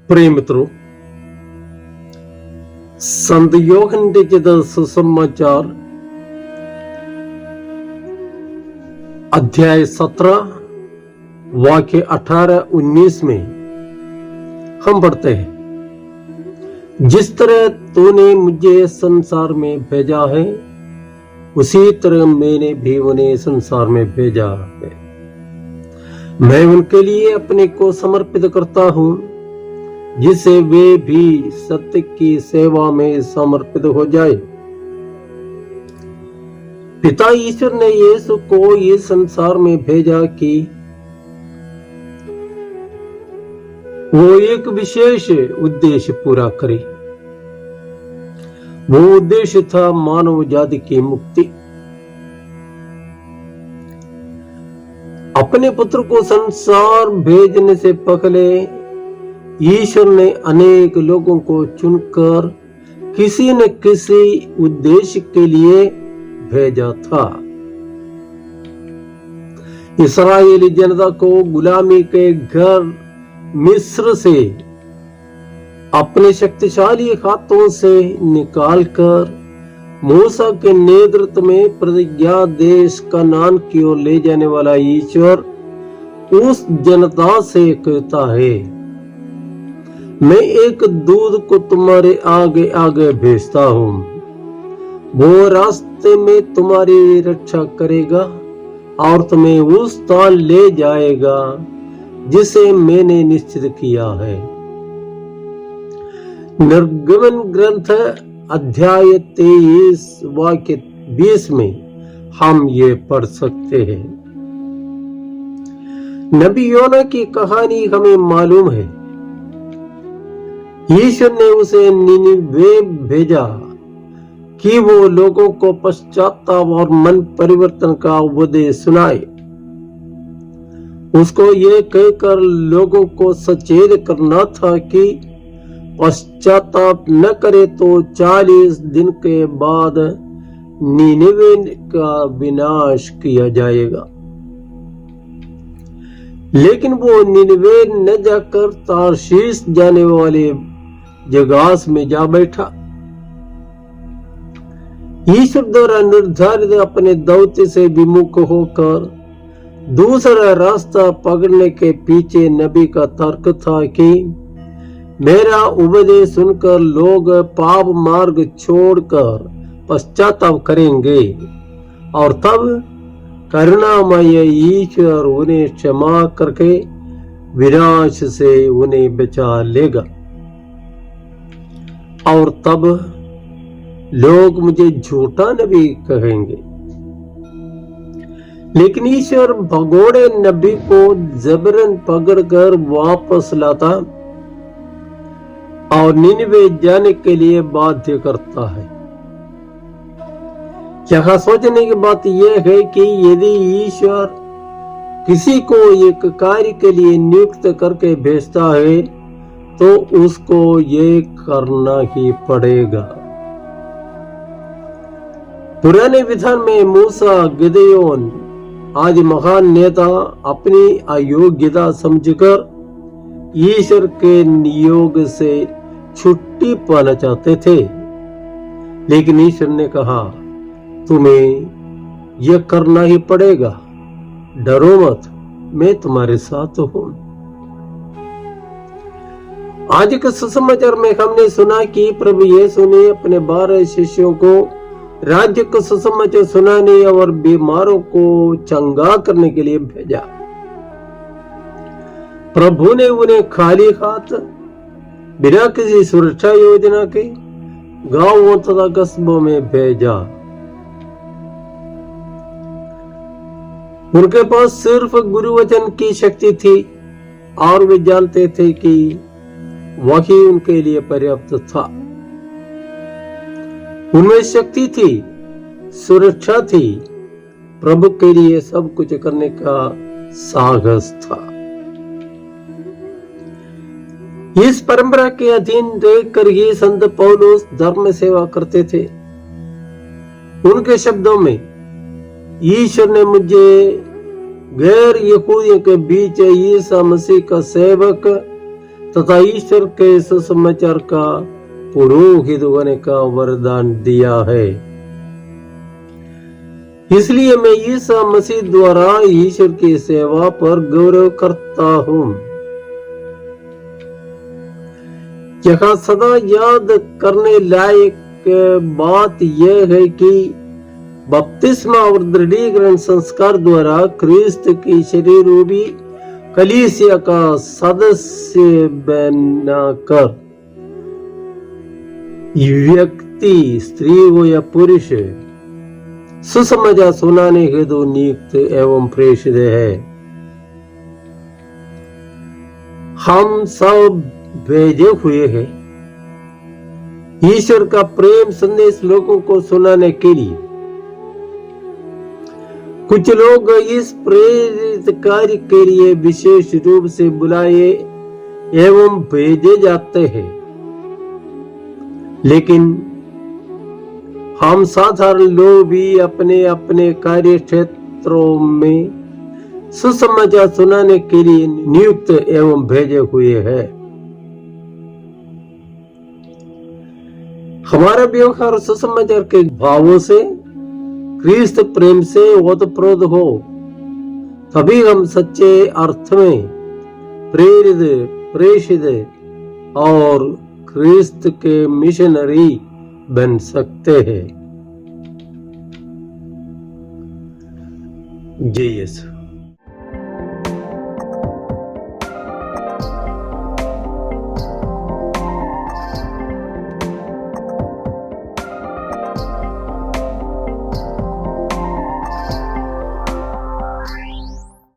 प्रिय मित्रों, संत योहन लिखित सुसमाचार अध्याय 17 वाक्य 18-19 में हम पढ़ते हैं, जिस तरह तूने मुझे संसार में भेजा है उसी तरह मैंने भी उन्हें संसार में भेजा है। मैं उनके लिए अपने को समर्पित करता हूं, जिससे वे भी सत्य की सेवा में समर्पित हो जाए। पिता ईश्वर ने यीशु को इस संसार में भेजा कि वो एक विशेष उद्देश्य पूरा करे। वो उद्देश्य था मानव जाति की मुक्ति। अपने पुत्र को संसार भेजने से पहले ईश्वर ने अनेक लोगों को चुनकर किसी न किसी उद्देश्य के लिए भेजा था। इस्राएली जनता को गुलामी के घर मिस्र से अपने शक्तिशाली हाथों से निकालकर मूसा के नेतृत्व में प्रतिज्ञा देश कनान की ओर ले जाने वाला ईश्वर उस जनता से कहता है, मैं एक दूत को तुम्हारे आगे आगे भेजता हूं। वो रास्ते में तुम्हारी रक्षा करेगा और तुम्हें उस स्थान ले जाएगा जिसे मैंने निश्चित किया है। निर्गमन ग्रंथ अध्याय 23 वाक्य 20 में हम ये पढ़ सकते हैं। नबी योना की कहानी हमें मालूम है। ईश्वर ने उसे निनिवे भेजा कि वो लोगों को पश्चाताप और मन परिवर्तन का उपदेश सुनाए। उसको ये कहकर लोगों को सचेत करना था कि पश्चाताप न करे तो 40 दिन के बाद निनिवे का विनाश किया जाएगा। लेकिन वो निनिवे न जाकर तारशीश जाने वाले जगास में जा बैठा। ईश्वर द्वारा निर्धारित अपने दौत्य से विमुख होकर दूसरा रास्ता पकड़ने के पीछे नबी का तर्क था कि मेरा उपदेश सुनकर लोग पाप मार्ग छोड़कर पश्चाताप करेंगे और तब करुणामय ईश्वर उन्हें क्षमा करके विनाश से उन्हें बचा लेगा और तब लोग मुझे झूठा नबी कहेंगे। लेकिन ईश्वर भगोड़े नबी को जबरन पकड़कर वापस लाता और निनिवे जाने के लिए बाध्य करता है। यहाँ सोचने की बात यह है कि यदि ईश्वर किसी को एक कार्य के लिए नियुक्त करके भेजता है तो उसको ये करना ही पड़ेगा। पुराने विधान में मूसा, गिदयोन आदि महान नेता अपनी अयोग्यता समझकर ईश्वर के नियोग से छुट्टी पाना चाहते थे, लेकिन ईश्वर ने कहा तुम्हें यह करना ही पड़ेगा, डरो मत, मैं तुम्हारे साथ हूं। आज के सुसमाचार में हमने सुना कि प्रभु यीशु ने अपने 12 शिष्यों को राज्य को सुसमाचार सुनाने और बीमारों को चंगा करने के लिए भेजा। प्रभु ने उन्हें खाली हाथ बिना किसी सुरक्षा योजना के गांवों तथा कस्बों में भेजा। उनके पास सिर्फ गुरु वचन की शक्ति थी और वे जानते थे कि वही उनके लिए पर्याप्त था। उनमें शक्ति थी, सुरक्षा थी, प्रभु के लिए सब कुछ करने का साहस था। इस परंपरा के अधीन रहकर ही संत पौलुस धर्म सेवा करते थे। उनके शब्दों में, ईश्वर ने मुझे गैर यहूदियों के बीच ईसा मसीह का सेवक तथा ईश्वर के सुसमाचार का पुरोहित होने का वरदान दिया है। इसलिए मैं ईसा मसीह द्वारा ईश्वर की सेवा पर गौरव करता हूँ। यहाँ सदा याद करने लायक बात यह है कि बपतिस्मा और दृढ़ीकरण संस्कार द्वारा क्रिस्त की शरीर रूपी कलीसिया का सदस्य बनाकर व्यक्ति, स्त्री हो या पुरुष, सुसमाचार सुनाने हेतु नियुक्त एवं प्रेषित है। हम सब भेजे हुए हैं ईश्वर का प्रेम संदेश लोगों को सुनाने के लिए। कुछ लोग इस प्रेरित कार्य के लिए विशेष रूप से बुलाए एवं भेजे जाते हैं, लेकिन हम साधारण लोग भी अपने अपने कार्य क्षेत्रों में सुसमाचार सुनाने के लिए नियुक्त एवं भेजे हुए हैं। हमारा व्यवहार सुसमाचार के भावों से, क्रिस्त प्रेम से ओतप्रोत हो, तभी हम सच्चे अर्थ में प्रेरित, प्रेषित और क्रिस्त के मिशनरी बन सकते हैं। जय यीशु।